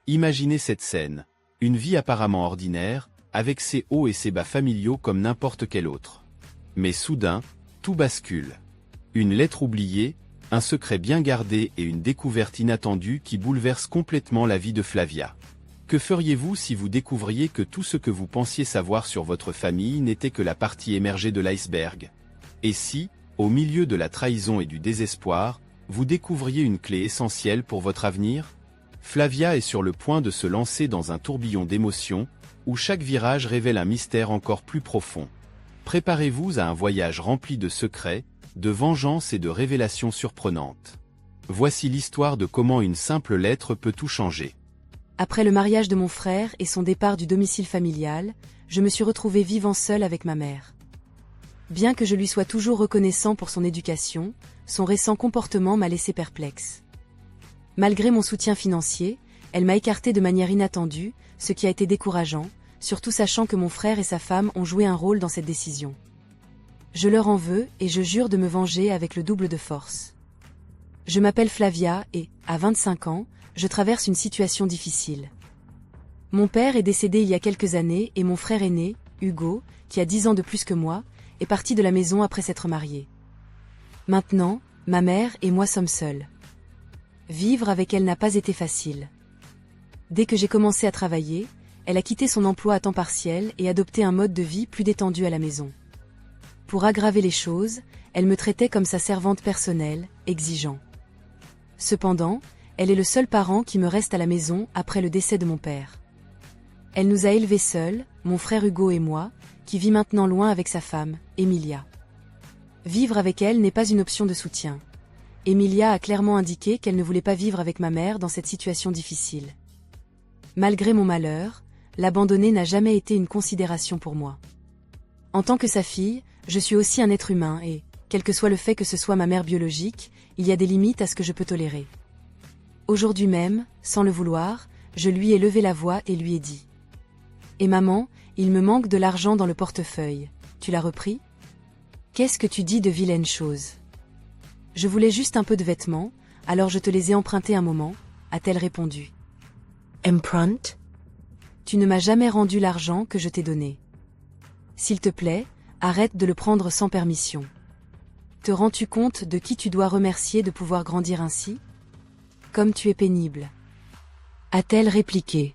Imaginez cette scène. Une vie apparemment ordinaire, avec ses hauts et ses bas familiaux comme n'importe quel autre. Mais soudain, tout bascule. Une lettre oubliée, un secret bien gardé et une découverte inattendue qui bouleverse complètement la vie de Flavia. Que feriez-vous si vous découvriez que tout ce que vous pensiez savoir sur votre famille n'était que la partie émergée de l'iceberg? Et si, au milieu de la trahison et du désespoir, vous découvriez une clé essentielle pour votre avenir? Flavia est sur le point de se lancer dans un tourbillon d'émotions, où chaque virage révèle un mystère encore plus profond. Préparez-vous à un voyage rempli de secrets, de vengeance et de révélations surprenantes. Voici l'histoire de comment une simple lettre peut tout changer. Après le mariage de mon frère et son départ du domicile familial, je me suis retrouvée vivant seule avec ma mère. Bien que je lui sois toujours reconnaissant pour son éducation, son récent comportement m'a laissé perplexe. Malgré mon soutien financier, elle m'a écartée de manière inattendue, ce qui a été décourageant, surtout sachant que mon frère et sa femme ont joué un rôle dans cette décision. Je leur en veux et je jure de me venger avec le double de force. Je m'appelle Flavia et, à 25 ans, je traverse une situation difficile. Mon père est décédé il y a quelques années et mon frère aîné, Hugo, qui a 10 ans de plus que moi, est parti de la maison après s'être marié. Maintenant, ma mère et moi sommes seuls. Vivre avec elle n'a pas été facile. Dès que j'ai commencé à travailler, elle a quitté son emploi à temps partiel et adopté un mode de vie plus détendu à la maison. Pour aggraver les choses, elle me traitait comme sa servante personnelle, exigeant. Cependant, elle est le seul parent qui me reste à la maison après le décès de mon père. Elle nous a élevés seuls, mon frère Hugo et moi, qui vit maintenant loin avec sa femme, Emilia. Vivre avec elle n'est pas une option de soutien. Emilia a clairement indiqué qu'elle ne voulait pas vivre avec ma mère dans cette situation difficile. Malgré mon malheur, l'abandonner n'a jamais été une considération pour moi. En tant que sa fille, je suis aussi un être humain et, quel que soit le fait que ce soit ma mère biologique, il y a des limites à ce que je peux tolérer. Aujourd'hui même, sans le vouloir, je lui ai levé la voix et lui ai dit. « Et maman, il me manque de l'argent dans le portefeuille, tu l'as repris? Qu'est-ce que tu dis de vilaines choses? Je voulais juste un peu de vêtements, alors je te les ai empruntés un moment, a-t-elle répondu. Empreinte? Tu ne m'as jamais rendu l'argent que je t'ai donné. S'il te plaît, arrête de le prendre sans permission. Te rends-tu compte de qui tu dois remercier de pouvoir grandir ainsi? Comme tu es pénible. A-t-elle répliqué.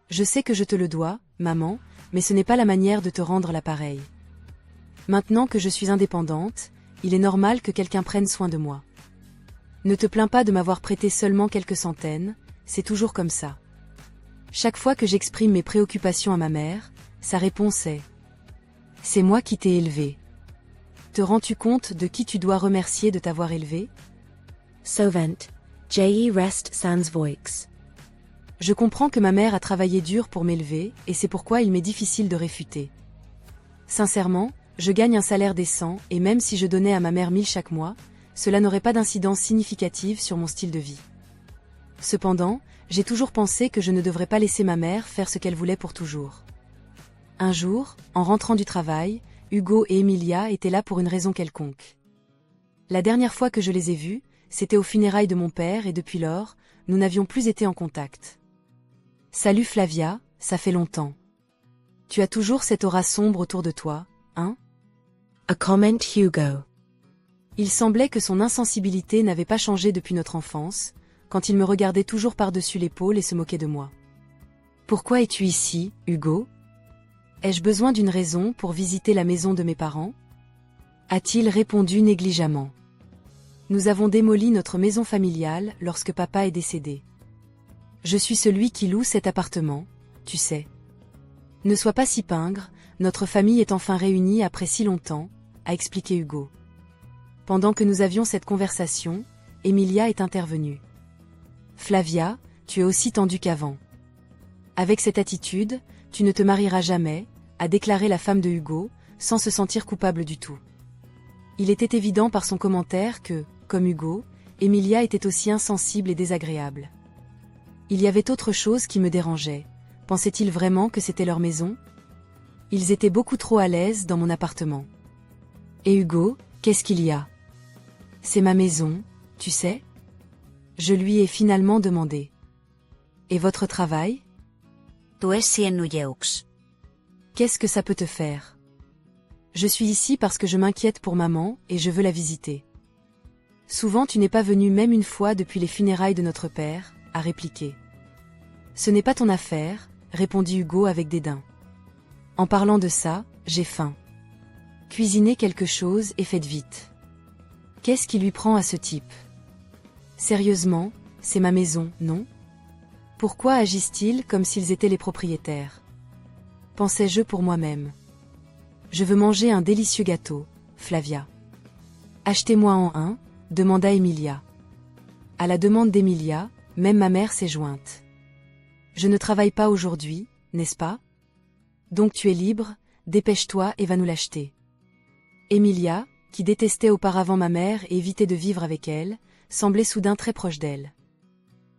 Je sais que je te le dois, maman, mais ce n'est pas la manière de te rendre l'appareil. Maintenant que je suis indépendante, il est normal que quelqu'un prenne soin de moi. Ne te plains pas de m'avoir prêté seulement quelques centaines, c'est toujours comme ça. Chaque fois que j'exprime mes préoccupations à ma mère, sa réponse est « C'est moi qui t'ai élevé. Te rends-tu compte de qui tu dois remercier de t'avoir élevé? » Sovent, J.E. Rest sans voix. Je comprends que ma mère a travaillé dur pour m'élever, et c'est pourquoi il m'est difficile de réfuter. Sincèrement, je gagne un salaire décent, et même si je donnais à ma mère 1000 chaque mois, cela n'aurait pas d'incidence significative sur mon style de vie. Cependant, j'ai toujours pensé que je ne devrais pas laisser ma mère faire ce qu'elle voulait pour toujours. Un jour, en rentrant du travail, Hugo et Emilia étaient là pour une raison quelconque. La dernière fois que je les ai vus, c'était aux funérailles de mon père et depuis lors, nous n'avions plus été en contact. « Salut Flavia, ça fait longtemps. Tu as toujours cette aura sombre autour de toi, hein? » A comment Hugo. Il semblait que son insensibilité n'avait pas changé depuis notre enfance, quand il me regardait toujours par-dessus l'épaule et se moquait de moi. « Pourquoi es-tu ici, Hugo? Ai-je besoin d'une raison pour visiter la maison de mes parents? » a-t-il répondu négligemment. Nous avons démoli notre maison familiale lorsque papa est décédé. Je suis celui qui loue cet appartement, tu sais. Ne sois pas si pingre, notre famille est enfin réunie après si longtemps, a expliqué Hugo. Pendant que nous avions cette conversation, Emilia est intervenue. Flavia, tu es aussi tendue qu'avant. Avec cette attitude, tu ne te marieras jamais, a déclaré la femme de Hugo, sans se sentir coupable du tout. Il était évident par son commentaire que, comme Hugo, Emilia était aussi insensible et désagréable. Il y avait autre chose qui me dérangeait. Pensaient-ils vraiment que c'était leur maison? Ils étaient beaucoup trop à l'aise dans mon appartement. Et Hugo, qu'est-ce qu'il y a? C'est ma maison, tu sais? Je lui ai finalement demandé. Et votre travail? Tu esi ennujeux. Qu'est-ce que ça peut te faire? Je suis ici parce que je m'inquiète pour maman et je veux la visiter. Souvent tu n'es pas venu même une fois depuis les funérailles de notre père, a répliqué. Ce n'est pas ton affaire, répondit Hugo avec dédain. En parlant de ça, j'ai faim. Cuisinez quelque chose et faites vite. Qu'est-ce qui lui prend à ce type? Sérieusement, c'est ma maison, non? Pourquoi agissent-ils comme s'ils étaient les propriétaires? Pensais-je pour moi-même. Je veux manger un délicieux gâteau, Flavia. Achetez-moi en un, demanda Emilia. À la demande d'Emilia, même ma mère s'est jointe. Je ne travaille pas aujourd'hui, n'est-ce pas? Donc tu es libre, dépêche-toi et va nous l'acheter. Emilia, qui détestait auparavant ma mère et évitait de vivre avec elle, semblait soudain très proche d'elle.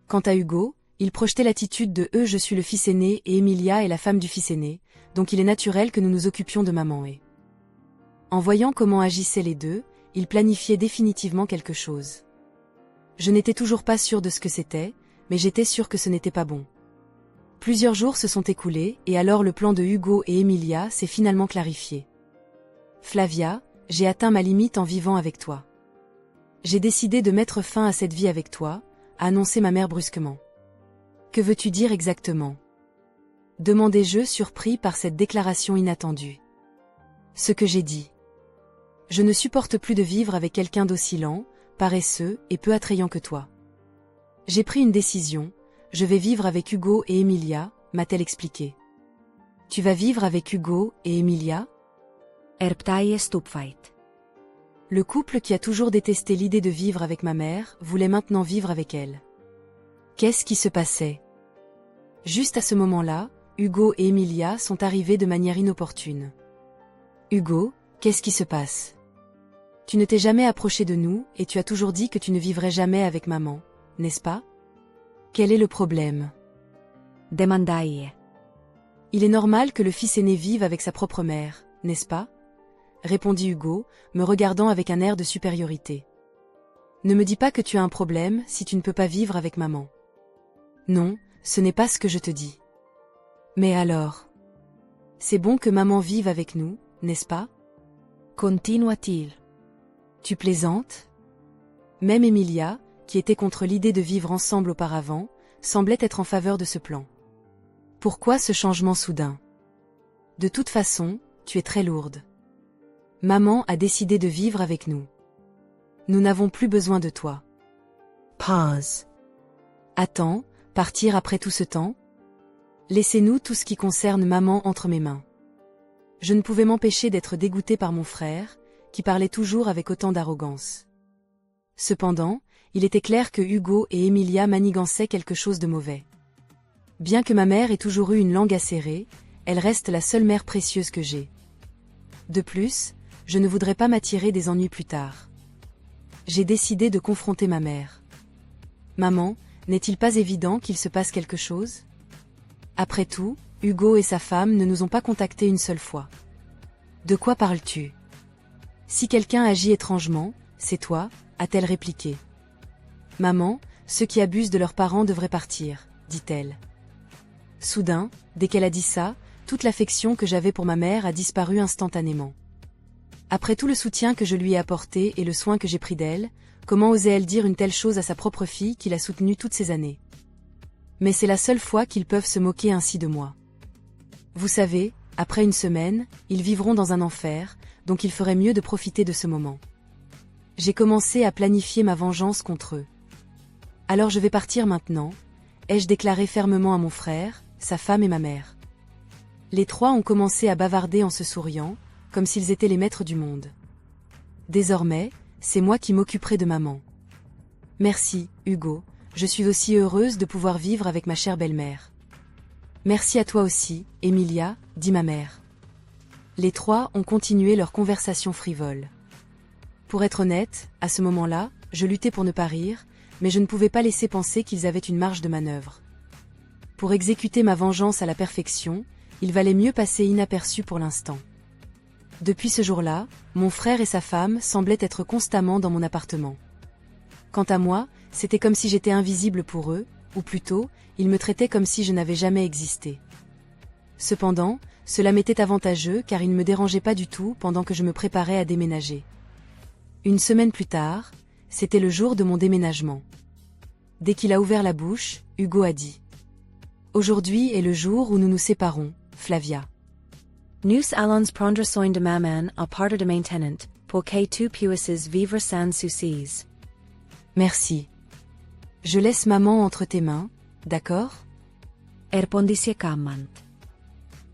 Quant à Hugo, il projetait l'attitude de « je suis le fils aîné et Emilia est la femme du fils aîné, donc il est naturel que nous nous occupions de maman et... » En voyant comment agissaient les deux, il planifiait définitivement quelque chose. Je n'étais toujours pas sûre de ce que c'était, mais j'étais sûre que ce n'était pas bon. Plusieurs jours se sont écoulés et alors le plan de Hugo et Emilia s'est finalement clarifié. Flavia, j'ai atteint ma limite en vivant avec toi. J'ai décidé de mettre fin à cette vie avec toi, a annoncé ma mère brusquement. Que veux-tu dire exactement? Demandai-je surpris par cette déclaration inattendue. Ce que j'ai dit. Je ne supporte plus de vivre avec quelqu'un d'aussi lent, paresseux et peu attrayant que toi. J'ai pris une décision, je vais vivre avec Hugo et Emilia, m'a-t-elle expliqué. Tu vas vivre avec Hugo et Emilia? Erptai stupfait. Le couple qui a toujours détesté l'idée de vivre avec ma mère voulait maintenant vivre avec elle. Qu'est-ce qui se passait? Juste à ce moment-là, Hugo et Emilia sont arrivés de manière inopportune. Hugo, qu'est-ce qui se passe? Tu ne t'es jamais approché de nous et tu as toujours dit que tu ne vivrais jamais avec maman, n'est-ce pas? Quel est le problème? Demandai. Il est normal que le fils aîné vive avec sa propre mère, n'est-ce pas? Répondit Hugo, me regardant avec un air de supériorité. Ne me dis pas que tu as un problème si tu ne peux pas vivre avec maman. Non, ce n'est pas ce que je te dis. Mais alors? C'est bon que maman vive avec nous, n'est-ce pas? Continua-t-il. Tu plaisantes? Même Emilia, qui était contre l'idée de vivre ensemble auparavant, semblait être en faveur de ce plan. Pourquoi ce changement soudain? De toute façon, tu es très lourde. Maman a décidé de vivre avec nous. Nous n'avons plus besoin de toi. Pause. Attends, partir après tout ce temps? Laissez-nous tout ce qui concerne maman entre mes mains. Je ne pouvais m'empêcher d'être dégoûtée par mon frère, qui parlait toujours avec autant d'arrogance. Cependant, il était clair que Hugo et Emilia manigançaient quelque chose de mauvais. Bien que ma mère ait toujours eu une langue acérée, elle reste la seule mère précieuse que j'ai. De plus, je ne voudrais pas m'attirer des ennuis plus tard. J'ai décidé de confronter ma mère. Maman, n'est-il pas évident qu'il se passe quelque chose? Après tout, Hugo et sa femme ne nous ont pas contactés une seule fois. De quoi parles-tu? Si quelqu'un agit étrangement, c'est toi, a-t-elle répliqué. Maman, ceux qui abusent de leurs parents devraient partir, dit-elle. Soudain, dès qu'elle a dit ça, toute l'affection que j'avais pour ma mère a disparu instantanément. Après tout le soutien que je lui ai apporté et le soin que j'ai pris d'elle, comment osait-elle dire une telle chose à sa propre fille qui l'a soutenue toutes ces années? Mais c'est la seule fois qu'ils peuvent se moquer ainsi de moi. Vous savez, après une semaine, ils vivront dans un enfer, donc il ferait mieux de profiter de ce moment. J'ai commencé à planifier ma vengeance contre eux. Alors je vais partir maintenant, ai-je déclaré fermement à mon frère, sa femme et ma mère. Les trois ont commencé à bavarder en se souriant, comme s'ils étaient les maîtres du monde. Désormais, c'est moi qui m'occuperai de maman. Merci, Hugo, je suis aussi heureuse de pouvoir vivre avec ma chère belle-mère. Merci à toi aussi, Emilia, dit ma mère. Les trois ont continué leur conversation frivole. Pour être honnête, à ce moment-là, je luttais pour ne pas rire, mais je ne pouvais pas laisser penser qu'ils avaient une marge de manœuvre. Pour exécuter ma vengeance à la perfection, il valait mieux passer inaperçu pour l'instant. Depuis ce jour-là, mon frère et sa femme semblaient être constamment dans mon appartement. Quant à moi, c'était comme si j'étais invisible pour eux, ou plutôt, il me traitait comme si je n'avais jamais existé. Cependant, cela m'était avantageux car il ne me dérangeait pas du tout pendant que je me préparais à déménager. Une semaine plus tard, c'était le jour de mon déménagement. Dès qu'il a ouvert la bouche, Hugo a dit « Aujourd'hui est le jour où nous nous séparons, Flavia. » Nus allons prendre soin de maman à partir de maintenant, pour que tu puisses vivre sans soucis. Merci. Je laisse maman entre tes mains, d'accord? Répondis calmement.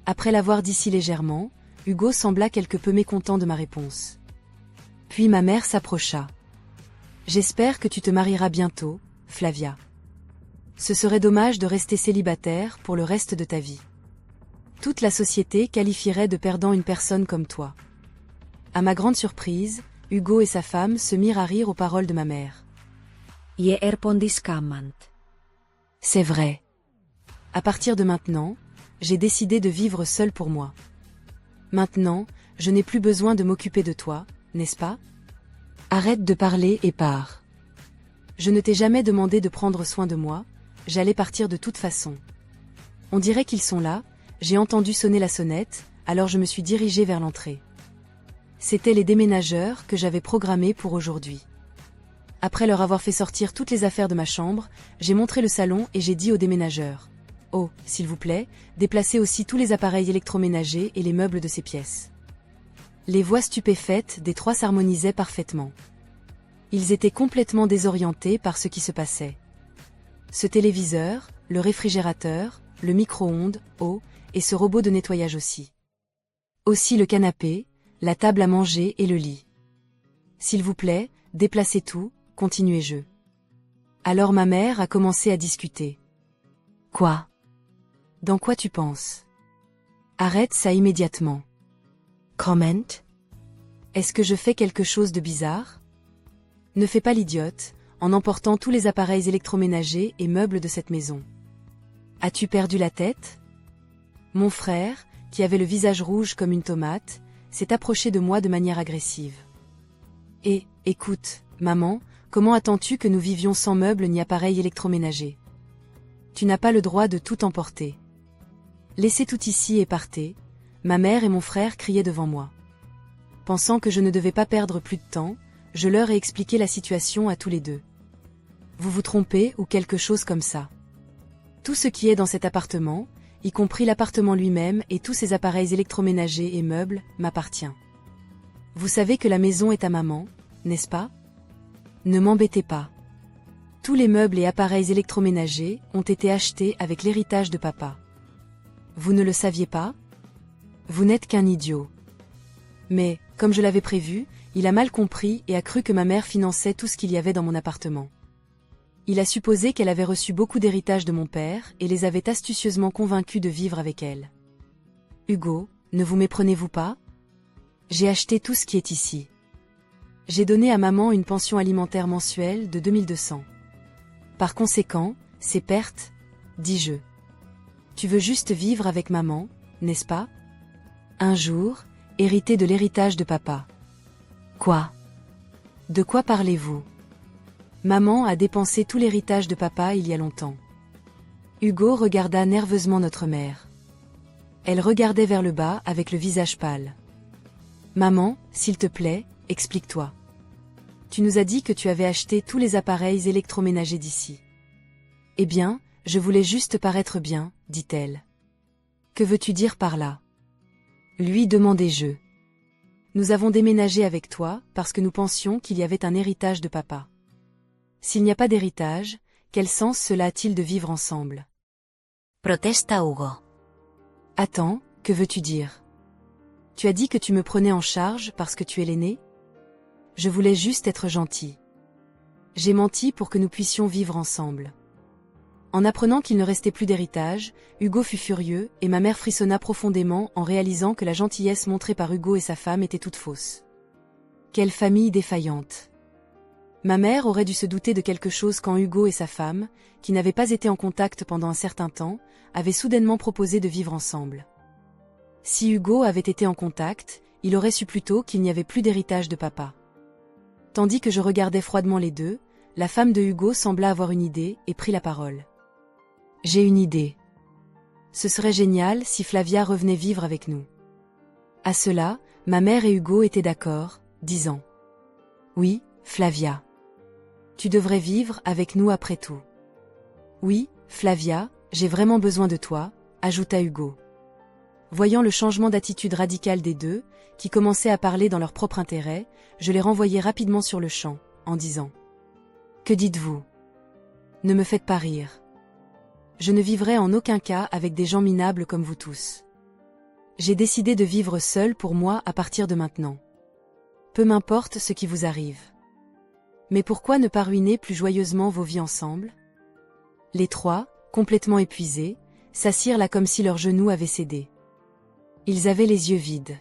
Après l'avoir dit si légèrement, Hugo sembla quelque peu mécontent de ma réponse. Puis ma mère s'approcha. « J'espère que tu te marieras bientôt, Flavia. Ce serait dommage de rester célibataire pour le reste de ta vie. Toute la société qualifierait de perdant une personne comme toi. » À ma grande surprise, Hugo et sa femme se mirent à rire aux paroles de ma mère. Je répondis calmement. C'est vrai. À partir de maintenant, j'ai décidé de vivre seule pour moi. Maintenant, je n'ai plus besoin de m'occuper de toi, n'est-ce pas? Arrête de parler et pars. Je ne t'ai jamais demandé de prendre soin de moi, j'allais partir de toute façon. On dirait qu'ils sont là, j'ai entendu sonner la sonnette, alors je me suis dirigée vers l'entrée. C'étaient les déménageurs que j'avais programmés pour aujourd'hui. Après leur avoir fait sortir toutes les affaires de ma chambre, j'ai montré le salon et j'ai dit aux déménageurs « Oh, s'il vous plaît, déplacez aussi tous les appareils électroménagers et les meubles de ces pièces. » Les voix stupéfaites des trois s'harmonisaient parfaitement. Ils étaient complètement désorientés par ce qui se passait. Ce téléviseur, le réfrigérateur, le micro-ondes, et ce robot de nettoyage aussi. Aussi le canapé, la table à manger et le lit. S'il vous plaît, déplacez tout, continuai-je. Alors ma mère a commencé à discuter. Quoi? Dans quoi tu penses? Arrête ça immédiatement. Comment? Est-ce que je fais quelque chose de bizarre? Ne fais pas l'idiote, en emportant tous les appareils électroménagers et meubles de cette maison. As-tu perdu la tête? Mon frère, qui avait le visage rouge comme une tomate, s'est approché de moi de manière agressive. Et, écoute, maman, comment attends-tu que nous vivions sans meubles ni appareils électroménagers? Tu n'as pas le droit de tout emporter. Laissez tout ici et partez, ma mère et mon frère criaient devant moi. Pensant que je ne devais pas perdre plus de temps, je leur ai expliqué la situation à tous les deux. Vous vous trompez ou quelque chose comme ça. Tout ce qui est dans cet appartement, y compris l'appartement lui-même et tous ses appareils électroménagers et meubles, m'appartient. Vous savez que la maison est à maman, n'est-ce pas? Ne m'embêtez pas. Tous les meubles et appareils électroménagers ont été achetés avec l'héritage de papa. Vous ne le saviez pas? Vous n'êtes qu'un idiot. Mais, comme je l'avais prévu, il a mal compris et a cru que ma mère finançait tout ce qu'il y avait dans mon appartement. Il a supposé qu'elle avait reçu beaucoup d'héritage de mon père et les avait astucieusement convaincus de vivre avec elle. Hugo, ne vous méprenez-vous pas? J'ai acheté tout ce qui est ici. J'ai donné à maman une pension alimentaire mensuelle de 2200. Par conséquent, c'est perte, dis-je. Tu veux juste vivre avec maman, n'est-ce pas? Un jour, hériter de l'héritage de papa. Quoi? De quoi parlez-vous? Maman a dépensé tout l'héritage de papa il y a longtemps. Hugo regarda nerveusement notre mère. Elle regardait vers le bas avec le visage pâle. Maman, s'il te plaît, explique-toi. Tu nous as dit que tu avais acheté tous les appareils électroménagers d'ici. Eh bien, je voulais juste paraître bien, dit-elle. Que veux-tu dire par là? Lui demandai-je. Nous avons déménagé avec toi parce que nous pensions qu'il y avait un héritage de papa. S'il n'y a pas d'héritage, quel sens cela a-t-il de vivre ensemble? Protesta Hugo. Attends, que veux-tu dire? Tu as dit que tu me prenais en charge parce que tu es l'aîné? Je voulais juste être gentil. J'ai menti pour que nous puissions vivre ensemble. En apprenant qu'il ne restait plus d'héritage, Hugo fut furieux et ma mère frissonna profondément en réalisant que la gentillesse montrée par Hugo et sa femme était toute fausse. Quelle famille défaillante! Ma mère aurait dû se douter de quelque chose quand Hugo et sa femme, qui n'avaient pas été en contact pendant un certain temps, avaient soudainement proposé de vivre ensemble. Si Hugo avait été en contact, il aurait su plus tôt qu'il n'y avait plus d'héritage de papa. Tandis que je regardais froidement les deux, la femme de Hugo sembla avoir une idée et prit la parole. J'ai une idée. Ce serait génial si Flavia revenait vivre avec nous. À cela, ma mère et Hugo étaient d'accord, disant: Oui, Flavia. Tu devrais vivre avec nous après tout. Oui, Flavia, j'ai vraiment besoin de toi, ajouta Hugo. Voyant le changement d'attitude radical des deux, qui commençaient à parler dans leur propre intérêt, je les renvoyai rapidement sur le champ, en disant: Que dites-vous? Ne me faites pas rire. Je ne vivrai en aucun cas avec des gens minables comme vous tous. J'ai décidé de vivre seul pour moi à partir de maintenant. Peu m'importe ce qui vous arrive. Mais pourquoi ne pas ruiner plus joyeusement vos vies ensemble? Les trois, complètement épuisés, s'assirent là comme si leurs genoux avaient cédé. Ils avaient les yeux vides.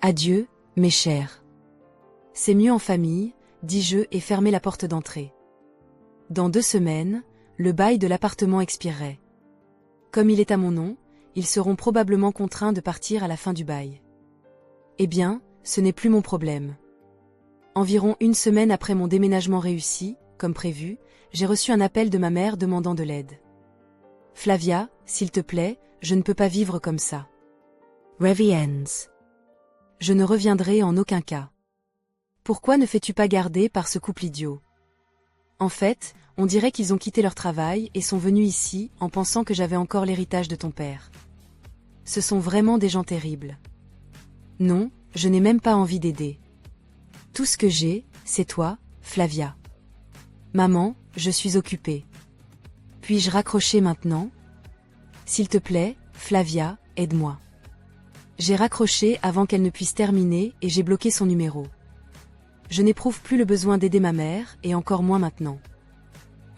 Adieu, mes chers. C'est mieux en famille, dis-je et fermai la porte d'entrée. Dans 2 semaines, le bail de l'appartement expirerait. Comme il est à mon nom, ils seront probablement contraints de partir à la fin du bail. Eh bien, ce n'est plus mon problème. Environ 1 semaine après mon déménagement réussi, comme prévu, j'ai reçu un appel de ma mère demandant de l'aide. Flavia, s'il te plaît, je ne peux pas vivre comme ça. Reviens. Je ne reviendrai en aucun cas. Pourquoi ne fais-tu pas garder par ce couple idiot? En fait, on dirait qu'ils ont quitté leur travail et sont venus ici en pensant que j'avais encore l'héritage de ton père. Ce sont vraiment des gens terribles. Non, je n'ai même pas envie d'aider. Tout ce que j'ai, c'est toi, Flavia. Maman, je suis occupée. Puis-je raccrocher maintenant? S'il te plaît, Flavia, aide-moi. J'ai raccroché avant qu'elle ne puisse terminer et j'ai bloqué son numéro. Je n'éprouve plus le besoin d'aider ma mère et encore moins maintenant.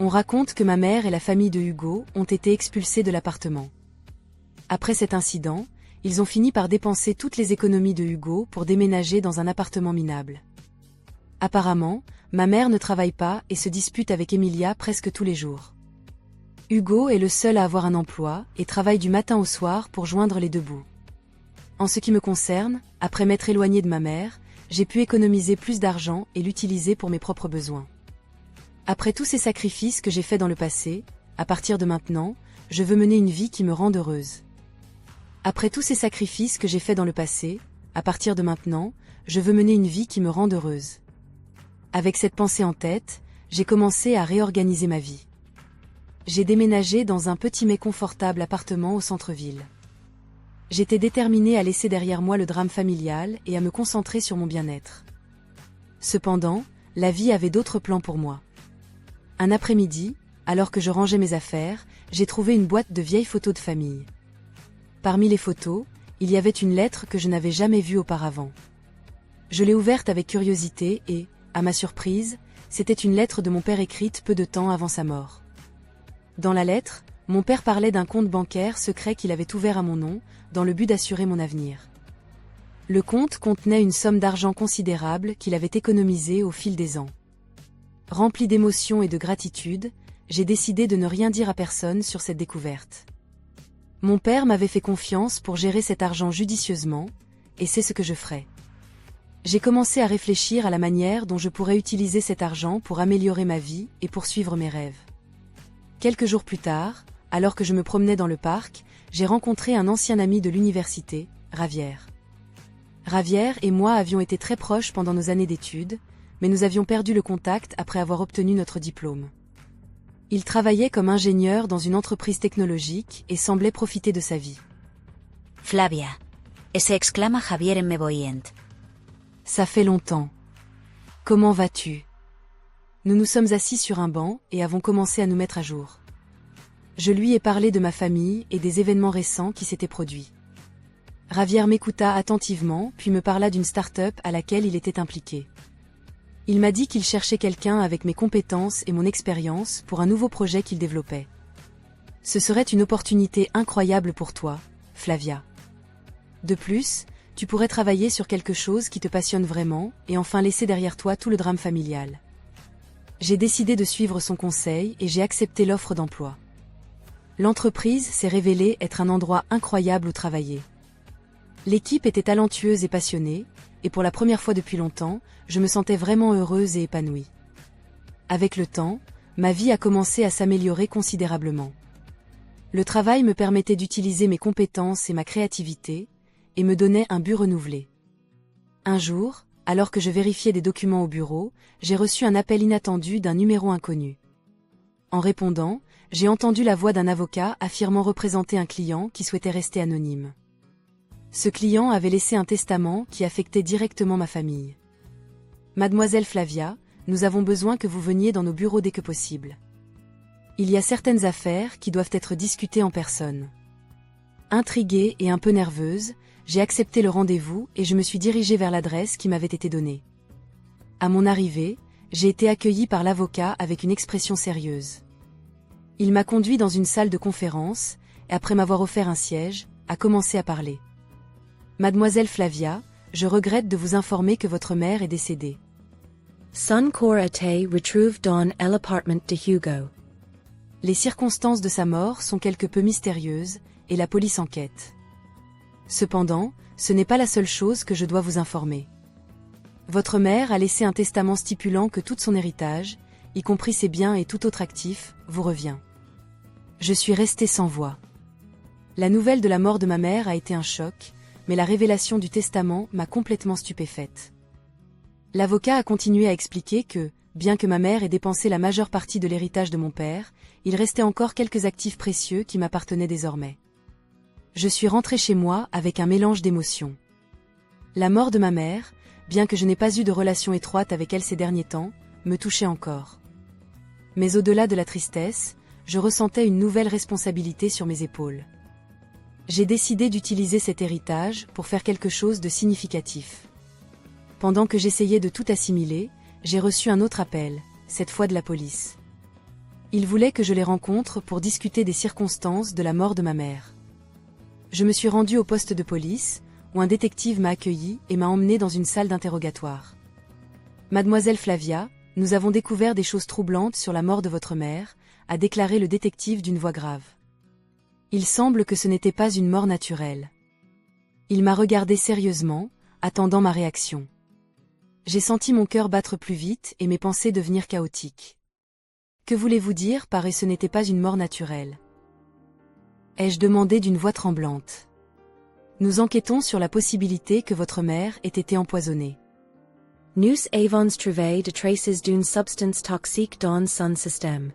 On raconte que ma mère et la famille de Hugo ont été expulsés de l'appartement. Après cet incident, ils ont fini par dépenser toutes les économies de Hugo pour déménager dans un appartement minable. Apparemment, ma mère ne travaille pas et se dispute avec Emilia presque tous les jours. Hugo est le seul à avoir un emploi et travaille du matin au soir pour joindre les 2 bouts. En ce qui me concerne, après m'être éloignée de ma mère, j'ai pu économiser plus d'argent et l'utiliser pour mes propres besoins. Après tous ces sacrifices que j'ai faits dans le passé, à partir de maintenant, je veux mener une vie qui me rende heureuse. Après tous ces sacrifices que j'ai faits dans le passé, à partir de maintenant, je veux mener une vie qui me rende heureuse. Avec cette pensée en tête, j'ai commencé à réorganiser ma vie. J'ai déménagé dans un petit mais confortable appartement au centre-ville. J'étais déterminée à laisser derrière moi le drame familial et à me concentrer sur mon bien-être. Cependant, la vie avait d'autres plans pour moi. Un après-midi, alors que je rangeais mes affaires, j'ai trouvé une boîte de vieilles photos de famille. Parmi les photos, il y avait une lettre que je n'avais jamais vue auparavant. Je l'ai ouverte avec curiosité et, à ma surprise, c'était une lettre de mon père écrite peu de temps avant sa mort. Dans la lettre, mon père parlait d'un compte bancaire secret qu'il avait ouvert à mon nom, dans le but d'assurer mon avenir. Le compte contenait une somme d'argent considérable qu'il avait économisée au fil des ans. Rempli d'émotion et de gratitude, j'ai décidé de ne rien dire à personne sur cette découverte. Mon père m'avait fait confiance pour gérer cet argent judicieusement, et c'est ce que je ferai. J'ai commencé à réfléchir à la manière dont je pourrais utiliser cet argent pour améliorer ma vie et poursuivre mes rêves. Quelques jours plus tard, alors que je me promenais dans le parc, j'ai rencontré un ancien ami de l'université, Javier. Javier et moi avions été très proches pendant nos années d'études, mais nous avions perdu le contact après avoir obtenu notre diplôme. Il travaillait comme ingénieur dans une entreprise technologique et semblait profiter de sa vie. Flavia. Se exclama Javier en me voyant. Ça fait longtemps. Comment vas-tu? Nous nous sommes assis sur un banc et avons commencé à nous mettre à jour. Je lui ai parlé de ma famille et des événements récents qui s'étaient produits. Javier m'écouta attentivement puis me parla d'une start-up à laquelle il était impliqué. Il m'a dit qu'il cherchait quelqu'un avec mes compétences et mon expérience pour un nouveau projet qu'il développait. Ce serait une opportunité incroyable pour toi, Flavia. De plus, tu pourrais travailler sur quelque chose qui te passionne vraiment et enfin laisser derrière toi tout le drame familial. J'ai décidé de suivre son conseil et j'ai accepté l'offre d'emploi. L'entreprise s'est révélée être un endroit incroyable où travailler. L'équipe était talentueuse et passionnée, et pour la première fois depuis longtemps, je me sentais vraiment heureuse et épanouie. Avec le temps, ma vie a commencé à s'améliorer considérablement. Le travail me permettait d'utiliser mes compétences et ma créativité, et me donnait un but renouvelé. Un jour, alors que je vérifiais des documents au bureau, j'ai reçu un appel inattendu d'un numéro inconnu. En répondant, j'ai entendu la voix d'un avocat affirmant représenter un client qui souhaitait rester anonyme. Ce client avait laissé un testament qui affectait directement ma famille. Mademoiselle Flavia, nous avons besoin que vous veniez dans nos bureaux dès que possible. Il y a certaines affaires qui doivent être discutées en personne. Intriguée et un peu nerveuse, j'ai accepté le rendez-vous et je me suis dirigée vers l'adresse qui m'avait été donnée. À mon arrivée, j'ai été accueillie par l'avocat avec une expression sérieuse. Il m'a conduit dans une salle de conférence, et après m'avoir offert un siège, a commencé à parler. Mademoiselle Flavia, je regrette de vous informer que votre mère est décédée. Sun Kor Ate retrieved on el appartement de Hugo. Les circonstances de sa mort sont quelque peu mystérieuses, et la police enquête. Cependant, ce n'est pas la seule chose que je dois vous informer. Votre mère a laissé un testament stipulant que tout son héritage, y compris ses biens et tout autre actif, vous revient. Je suis restée sans voix. La nouvelle de la mort de ma mère a été un choc, mais la révélation du testament m'a complètement stupéfaite. L'avocat a continué à expliquer que, bien que ma mère ait dépensé la majeure partie de l'héritage de mon père, il restait encore quelques actifs précieux qui m'appartenaient désormais. Je suis rentrée chez moi avec un mélange d'émotions. La mort de ma mère, bien que je n'ai pas eu de relation étroite avec elle ces derniers temps, me touchait encore. Mais au-delà de la tristesse, je ressentais une nouvelle responsabilité sur mes épaules. J'ai décidé d'utiliser cet héritage pour faire quelque chose de significatif. Pendant que j'essayais de tout assimiler, j'ai reçu un autre appel, cette fois de la police. Ils voulaient que je les rencontre pour discuter des circonstances de la mort de ma mère. Je me suis rendue au poste de police, où un détective m'a accueilli et m'a emmenée dans une salle d'interrogatoire. Mademoiselle Flavia, nous avons découvert des choses troublantes sur la mort de votre mère, a déclaré le détective d'une voix grave. Il semble que ce n'était pas une mort naturelle. Il m'a regardé sérieusement, attendant ma réaction. J'ai senti mon cœur battre plus vite et mes pensées devenir chaotiques. Que voulez-vous dire par « et ce n'était pas une mort naturelle » ai-je demandé d'une voix tremblante. Nous enquêtons sur la possibilité que votre mère ait été empoisonnée. Nous avons trouvé de traces d'une substance toxique dans son système.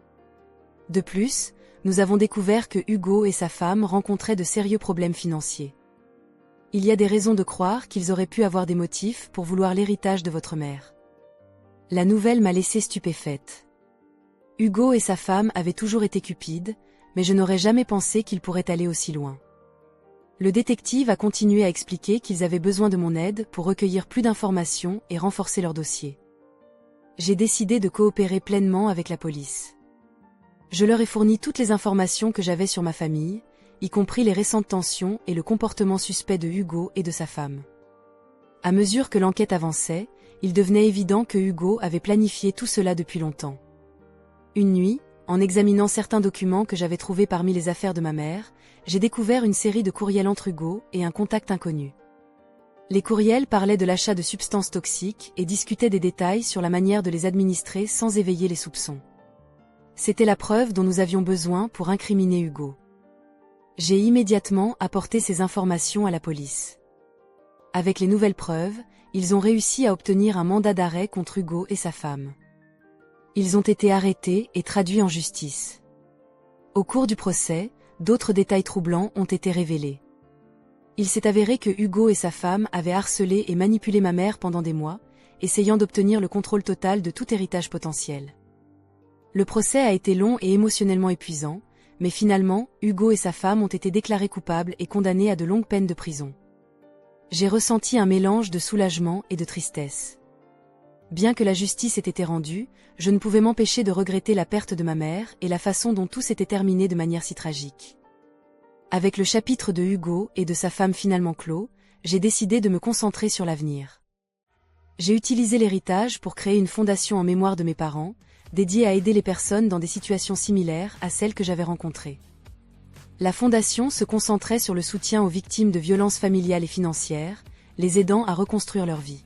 De plus, nous avons découvert que Hugo et sa femme rencontraient de sérieux problèmes financiers. Il y a des raisons de croire qu'ils auraient pu avoir des motifs pour vouloir l'héritage de votre mère. La nouvelle m'a laissée stupéfaite. Hugo et sa femme avaient toujours été cupides, mais je n'aurais jamais pensé qu'ils pourraient aller aussi loin. Le détective a continué à expliquer qu'ils avaient besoin de mon aide pour recueillir plus d'informations et renforcer leur dossier. J'ai décidé de coopérer pleinement avec la police. Je leur ai fourni toutes les informations que j'avais sur ma famille, y compris les récentes tensions et le comportement suspect de Hugo et de sa femme. À mesure que l'enquête avançait, il devenait évident que Hugo avait planifié tout cela depuis longtemps. Une nuit, en examinant certains documents que j'avais trouvés parmi les affaires de ma mère, j'ai découvert une série de courriels entre Hugo et un contact inconnu. Les courriels parlaient de l'achat de substances toxiques et discutaient des détails sur la manière de les administrer sans éveiller les soupçons. C'était la preuve dont nous avions besoin pour incriminer Hugo. J'ai immédiatement apporté ces informations à la police. Avec les nouvelles preuves, ils ont réussi à obtenir un mandat d'arrêt contre Hugo et sa femme. Ils ont été arrêtés et traduits en justice. Au cours du procès, d'autres détails troublants ont été révélés. Il s'est avéré que Hugo et sa femme avaient harcelé et manipulé ma mère pendant des mois, essayant d'obtenir le contrôle total de tout héritage potentiel. Le procès a été long et émotionnellement épuisant, mais finalement, Hugo et sa femme ont été déclarés coupables et condamnés à de longues peines de prison. J'ai ressenti un mélange de soulagement et de tristesse. Bien que la justice ait été rendue, je ne pouvais m'empêcher de regretter la perte de ma mère et la façon dont tout s'était terminé de manière si tragique. Avec le chapitre de Hugo et de sa femme finalement clos, j'ai décidé de me concentrer sur l'avenir. J'ai utilisé l'héritage pour créer une fondation en mémoire de mes parents, dédiée à aider les personnes dans des situations similaires à celles que j'avais rencontrées. La fondation se concentrait sur le soutien aux victimes de violences familiales et financières, les aidant à reconstruire leur vie.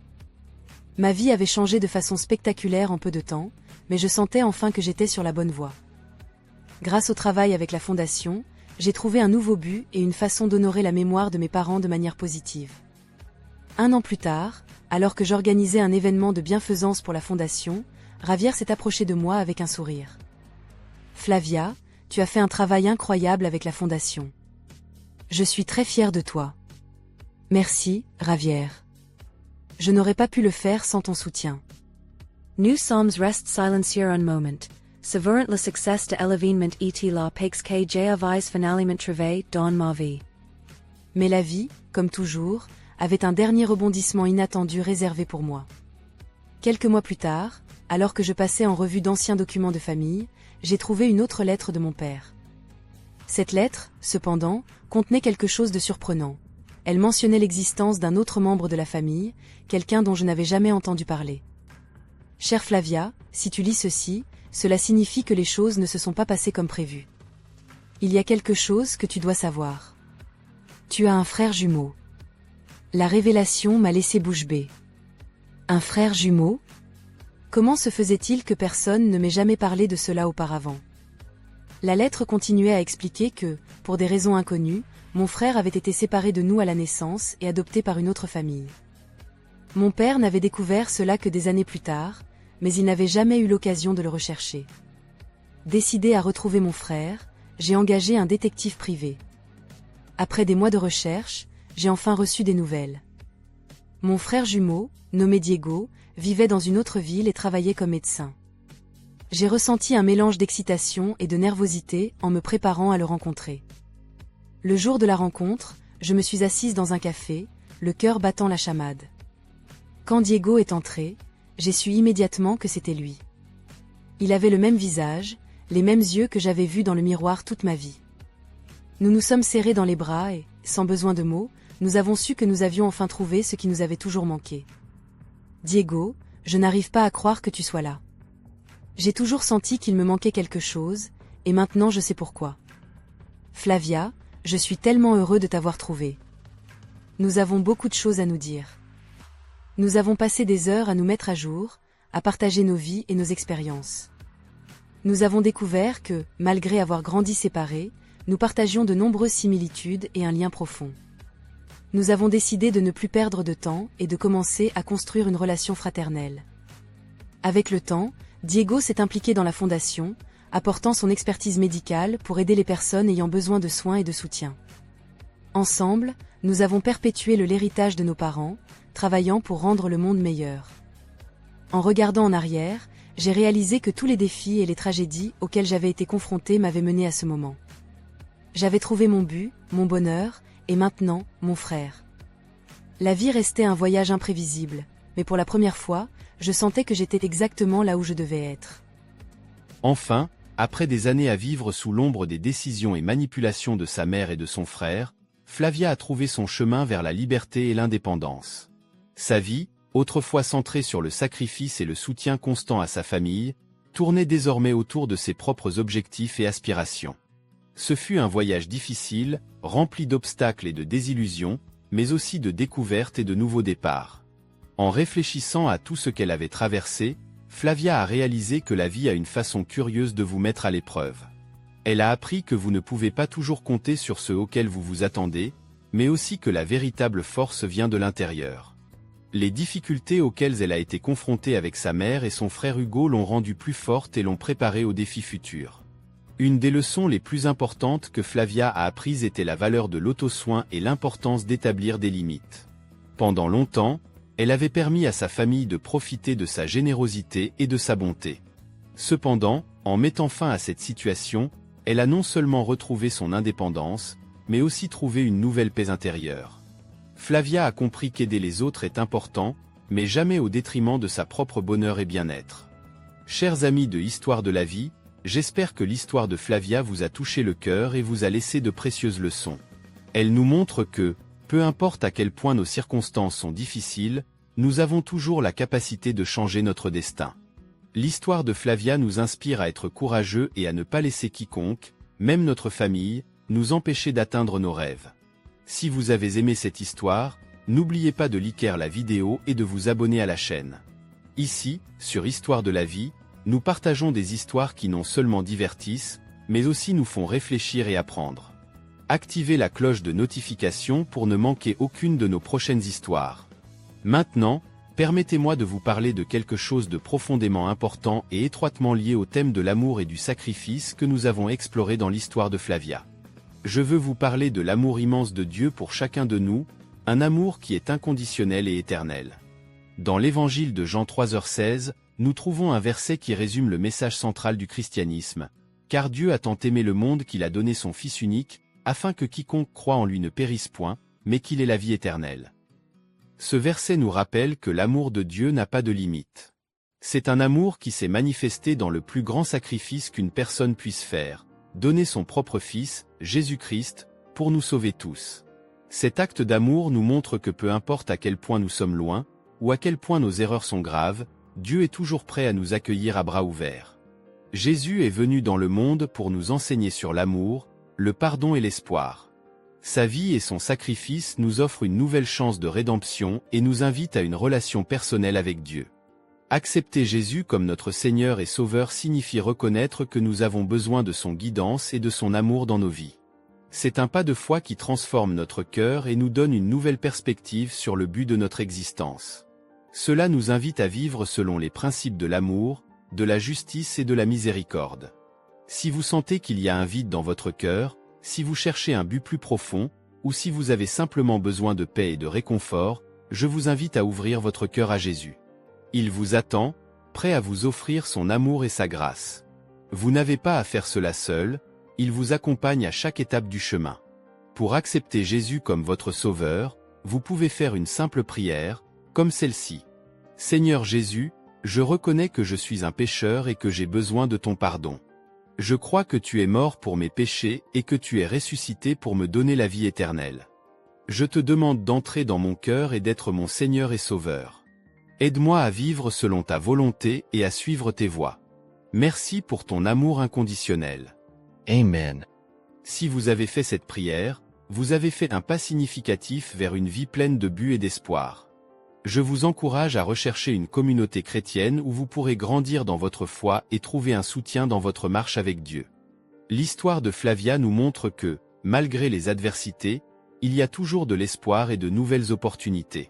Ma vie avait changé de façon spectaculaire en peu de temps, mais je sentais enfin que j'étais sur la bonne voie. Grâce au travail avec la Fondation, j'ai trouvé un nouveau but et une façon d'honorer la mémoire de mes parents de manière positive. 1 an plus tard, alors que j'organisais un événement de bienfaisance pour la fondation, Javier s'est approché de moi avec un sourire. Flavia, tu as fait un travail incroyable avec la fondation. Je suis très fière de toi. Merci, Javier. Je n'aurais pas pu le faire sans ton soutien. Nu soms rest silencieux un moment. Severant le succès de l'événement et la paix que j'avais finalement trouvé dans ma vie. Mais la vie, comme toujours, avait un dernier rebondissement inattendu réservé pour moi. Quelques mois plus tard, alors que je passais en revue d'anciens documents de famille, j'ai trouvé une autre lettre de mon père. Cette lettre, cependant, contenait quelque chose de surprenant. Elle mentionnait l'existence d'un autre membre de la famille, quelqu'un dont je n'avais jamais entendu parler. Chère Flavia, si tu lis ceci, cela signifie que les choses ne se sont pas passées comme prévu. Il y a quelque chose que tu dois savoir. Tu as un frère jumeau. La révélation m'a laissé bouche bée. Un frère jumeau ? Comment se faisait-il que personne ne m'ait jamais parlé de cela auparavant ? La lettre continuait à expliquer que, pour des raisons inconnues, mon frère avait été séparé de nous à la naissance et adopté par une autre famille. Mon père n'avait découvert cela que des années plus tard, mais il n'avait jamais eu l'occasion de le rechercher. Décidé à retrouver mon frère, j'ai engagé un détective privé. Après des mois de recherche, j'ai enfin reçu des nouvelles. Mon frère jumeau, nommé Diego, vivait dans une autre ville et travaillait comme médecin. J'ai ressenti un mélange d'excitation et de nervosité en me préparant à le rencontrer. Le jour de la rencontre, je me suis assise dans un café, le cœur battant la chamade. Quand Diego est entré, j'ai su immédiatement que c'était lui. Il avait le même visage, les mêmes yeux que j'avais vus dans le miroir toute ma vie. Nous nous sommes serrés dans les bras et, sans besoin de mots, nous avons su que nous avions enfin trouvé ce qui nous avait toujours manqué. Diego, je n'arrive pas à croire que tu sois là. J'ai toujours senti qu'il me manquait quelque chose, et maintenant je sais pourquoi. Flavia, je suis tellement heureux de t'avoir trouvé. Nous avons beaucoup de choses à nous dire. Nous avons passé des heures à nous mettre à jour, à partager nos vies et nos expériences. Nous avons découvert que, malgré avoir grandi séparés, nous partagions de nombreuses similitudes et un lien profond. Nous avons décidé de ne plus perdre de temps et de commencer à construire une relation fraternelle. Avec le temps, Diego s'est impliqué dans la fondation, apportant son expertise médicale pour aider les personnes ayant besoin de soins et de soutien. Ensemble, nous avons perpétué l'héritage de nos parents, travaillant pour rendre le monde meilleur. En regardant en arrière, j'ai réalisé que tous les défis et les tragédies auxquels j'avais été confrontée m'avaient mené à ce moment. J'avais trouvé mon but, mon bonheur, et maintenant, mon frère. La vie restait un voyage imprévisible, mais pour la première fois, je sentais que j'étais exactement là où je devais être. Enfin, après des années à vivre sous l'ombre des décisions et manipulations de sa mère et de son frère, Flavia a trouvé son chemin vers la liberté et l'indépendance. Sa vie, autrefois centrée sur le sacrifice et le soutien constant à sa famille, tournait désormais autour de ses propres objectifs et aspirations. Ce fut un voyage difficile, rempli d'obstacles et de désillusions, mais aussi de découvertes et de nouveaux départs. En réfléchissant à tout ce qu'elle avait traversé, Flavia a réalisé que la vie a une façon curieuse de vous mettre à l'épreuve. Elle a appris que vous ne pouvez pas toujours compter sur ceux auxquels vous vous attendez, mais aussi que la véritable force vient de l'intérieur. Les difficultés auxquelles elle a été confrontée avec sa mère et son frère Hugo l'ont rendue plus forte et l'ont préparée aux défis futurs. Une des leçons les plus importantes que Flavia a apprises était la valeur de l'auto-soin et l'importance d'établir des limites. Pendant longtemps, elle avait permis à sa famille de profiter de sa générosité et de sa bonté. Cependant, en mettant fin à cette situation, elle a non seulement retrouvé son indépendance, mais aussi trouvé une nouvelle paix intérieure. Flavia a compris qu'aider les autres est important, mais jamais au détriment de sa propre bonheur et bien-être. Chers amis de Histoire de la vie, j'espère que l'histoire de Flavia vous a touché le cœur et vous a laissé de précieuses leçons. Elle nous montre que, peu importe à quel point nos circonstances sont difficiles, nous avons toujours la capacité de changer notre destin. L'histoire de Flavia nous inspire à être courageux et à ne pas laisser quiconque, même notre famille, nous empêcher d'atteindre nos rêves. Si vous avez aimé cette histoire, n'oubliez pas de liker la vidéo et de vous abonner à la chaîne. Ici, sur Histoire de la vie, nous partageons des histoires qui non seulement divertissent, mais aussi nous font réfléchir et apprendre. Activez la cloche de notification pour ne manquer aucune de nos prochaines histoires. Maintenant, permettez-moi de vous parler de quelque chose de profondément important et étroitement lié au thème de l'amour et du sacrifice que nous avons exploré dans l'histoire de Flavia. Je veux vous parler de l'amour immense de Dieu pour chacun de nous, un amour qui est inconditionnel et éternel. Dans l'évangile de Jean 3h16, nous trouvons un verset qui résume le message central du christianisme. Car Dieu a tant aimé le monde qu'il a donné son Fils unique, afin que quiconque croit en lui ne périsse point, mais qu'il ait la vie éternelle. Ce verset nous rappelle que l'amour de Dieu n'a pas de limite. C'est un amour qui s'est manifesté dans le plus grand sacrifice qu'une personne puisse faire, donner son propre Fils, Jésus-Christ, pour nous sauver tous. Cet acte d'amour nous montre que peu importe à quel point nous sommes loin, ou à quel point nos erreurs sont graves, Dieu est toujours prêt à nous accueillir à bras ouverts. Jésus est venu dans le monde pour nous enseigner sur l'amour, le pardon et l'espoir. Sa vie et son sacrifice nous offrent une nouvelle chance de rédemption et nous invitent à une relation personnelle avec Dieu. Accepter Jésus comme notre Seigneur et Sauveur signifie reconnaître que nous avons besoin de son guidance et de son amour dans nos vies. C'est un pas de foi qui transforme notre cœur et nous donne une nouvelle perspective sur le but de notre existence. Cela nous invite à vivre selon les principes de l'amour, de la justice et de la miséricorde. Si vous sentez qu'il y a un vide dans votre cœur, si vous cherchez un but plus profond, ou si vous avez simplement besoin de paix et de réconfort, je vous invite à ouvrir votre cœur à Jésus. Il vous attend, prêt à vous offrir son amour et sa grâce. Vous n'avez pas à faire cela seul, il vous accompagne à chaque étape du chemin. Pour accepter Jésus comme votre Sauveur, vous pouvez faire une simple prière, comme celle-ci. Seigneur Jésus, je reconnais que je suis un pécheur et que j'ai besoin de ton pardon. Je crois que tu es mort pour mes péchés et que tu es ressuscité pour me donner la vie éternelle. Je te demande d'entrer dans mon cœur et d'être mon Seigneur et Sauveur. Aide-moi à vivre selon ta volonté et à suivre tes voies. Merci pour ton amour inconditionnel. Amen. Si vous avez fait cette prière, vous avez fait un pas significatif vers une vie pleine de but et d'espoir. Je vous encourage à rechercher une communauté chrétienne où vous pourrez grandir dans votre foi et trouver un soutien dans votre marche avec Dieu. L'histoire de Flavia nous montre que, malgré les adversités, il y a toujours de l'espoir et de nouvelles opportunités.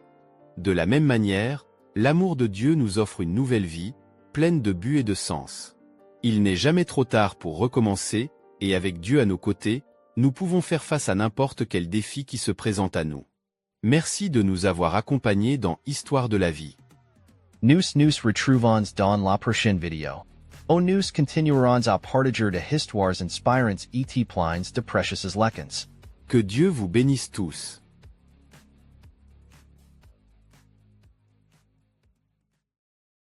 De la même manière, l'amour de Dieu nous offre une nouvelle vie, pleine de but et de sens. Il n'est jamais trop tard pour recommencer, et avec Dieu à nos côtés, nous pouvons faire face à n'importe quel défi qui se présente à nous. Merci de nous avoir accompagnés dans Histoire de la vie. Nous retrouvons dans la prochaine vidéo. Nous continuerons à partager de histoires inspirantes et pleines de précieuses leçons. Que Dieu vous bénisse tous.